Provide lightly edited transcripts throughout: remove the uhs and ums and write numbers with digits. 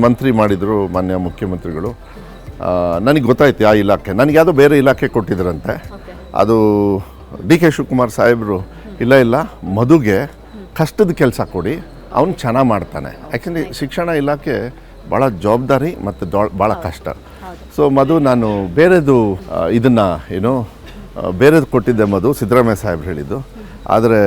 ಒಂದು ಮಂತ್ರಿ ಮಾಡಿದರು ಮಾನ್ಯ ಮುಖ್ಯಮಂತ್ರಿಗಳು. ನನಗೆ ಗೊತ್ತಾಯ್ತು ಆ ಇಲಾಖೆ, ನನಗೆ ಯಾವುದೋ ಬೇರೆ ಇಲಾಖೆ ಕೊಟ್ಟಿದ್ರಂತೆ. ಅದು ಡಿ ಕೆ ಶಿವಕುಮಾರ್ ಸಾಹೇಬರು ಇಲ್ಲ ಮಧುಗೆ ಕಷ್ಟದ ಕೆಲಸ ಕೊಡಿ, ಅವನು ಚೆನ್ನಾಗಿ ಮಾಡ್ತಾನೆ. ಆ್ಯಕ್ಚುಲಿ ಶಿಕ್ಷಣ ಇಲಾಖೆ ಭಾಳ ಜವಾಬ್ದಾರಿ ಮತ್ತು ಭಾಳ ಕಷ್ಟ. ಸೊ ಮಧು ನಾನು ಬೇರೆದು ಇದನ್ನು ಬೇರೆದು ಕೊಟ್ಟಿದ್ದೆ ಮಧು, ಸಿದ್ದರಾಮಯ್ಯ ಸಾಹೇಬ್ರು ಹೇಳಿದ್ದು. ಆದರೆ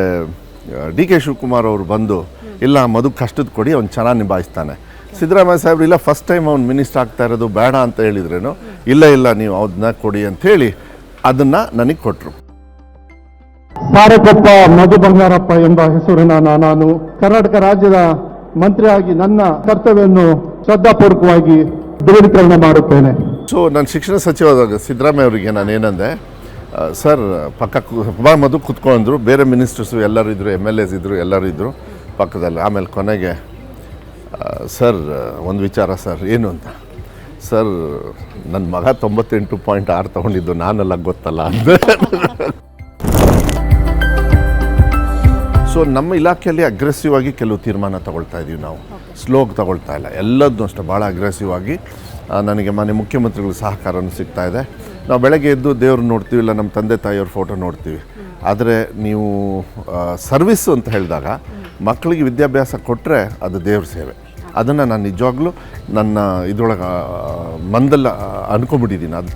ಡಿ ಕೆ ಶಿವಕುಮಾರ್ ಅವರು ಬಂದು ಇಲ್ಲ ಮಧು ಕಷ್ಟದ ಕೊಡಿ, ಅವ್ನು ಚೆನ್ನಾಗಿ ನಿಭಾಯಿಸ್ತಾನೆ. ಸಿದ್ದರಾಮಯ್ಯ ಸಾಹೇಬ್ರು ಇಲ್ಲ ಫಸ್ಟ್ ಟೈಮ್ ಅವ್ನು ಮಿನಿಸ್ಟರ್ ಆಗ್ತಾ ಇರೋದು ಬೇಡ ಅಂತ ಹೇಳಿದ್ರೇನು, ಇಲ್ಲ ನೀವು ಅದನ್ನ ಕೊಡಿ ಅಂಥೇಳಿ ಅದನ್ನು ನನಗೆ ಕೊಟ್ಟರು. ಸಾರೆಕೊಪ್ಪ ಮಧು ಬಂಗಾರಪ್ಪ ಎಂಬ ಹೆಸರಿನ ನಾನು ಕರ್ನಾಟಕ ರಾಜ್ಯದ ಮಂತ್ರಿಯಾಗಿ ನನ್ನ ಕರ್ತವ್ಯವನ್ನು ಶ್ರದ್ಧಾಪೂರ್ವಕವಾಗಿ ದೃಢೀಕರಣ ಮಾಡುತ್ತೇನೆ. ಸೊ ನಾನು ಶಿಕ್ಷಣ ಸಚಿವ ಸಿದ್ದರಾಮಯ್ಯ ಅವರಿಗೆ ನಾನು ಏನಂದೆ, ಸರ್ ಮಧು ಕೂತ್ಕೊಂಡ್ರು, ಬೇರೆ ಮಿನಿಸ್ಟರ್ಸು ಎಲ್ಲರೂ ಇದ್ದರು, MLAs ಇದ್ದರು, ಎಲ್ಲರೂ ಇದ್ದರು ಪಕ್ಕದಲ್ಲಿ. ಆಮೇಲೆ ಕೊನೆಗೆ ಸರ್ ಒಂದು ವಿಚಾರ ಸರ್, ಏನು ಅಂತ, ಸರ್ ನನ್ನ ಮಗ 98.6 ತೊಗೊಂಡಿದ್ದು ನಾನೆಲ್ಲ ಗೊತ್ತಲ್ಲ ಅಂದರೆ. ಸೊ ನಮ್ಮ ಇಲಾಖೆಯಲ್ಲಿ ಅಗ್ರೆಸಿವ್ ಆಗಿ ಕೆಲವು ತೀರ್ಮಾನ ತಗೊಳ್ತಾ ಇದ್ದೀವಿ ನಾವು, ಸ್ಲೋಗೆ ತಗೊಳ್ತಾ ಇಲ್ಲ, ಎಲ್ಲದನ್ನೂ ಅಷ್ಟೇ ಭಾಳ ಅಗ್ರೆಸಿವ್ ಆಗಿ. ನನಗೆ ಮಾನ್ಯ ಮುಖ್ಯಮಂತ್ರಿಗಳ ಸಹಕಾರನೂ ಸಿಗ್ತಾ ಇದೆ. ನಾವು ಬೆಳಗ್ಗೆ ಎದ್ದು ದೇವ್ರು ನೋಡ್ತೀವಿ, ಇಲ್ಲ ನಮ್ಮ ತಂದೆ ತಾಯಿಯವ್ರ ಫೋಟೋ ನೋಡ್ತೀವಿ. ಆದರೆ ನೀವು ಸರ್ವಿಸ್ಸು ಅಂತ ಹೇಳಿದಾಗ ಮಕ್ಕಳಿಗೆ ವಿದ್ಯಾಭ್ಯಾಸ ಕೊಟ್ಟರೆ ಅದು ದೇವ್ರ ಸೇವೆ. ಅದನ್ನು ನಾನು ನಿಜವಾಗ್ಲೂ ನನ್ನ ಇದ್ರೊಳಗೆ ಮಂದಲ್ಲ ಅಂದ್ಕೊಂಬಿಟ್ಟಿದ್ದೀನಿ. ಅದು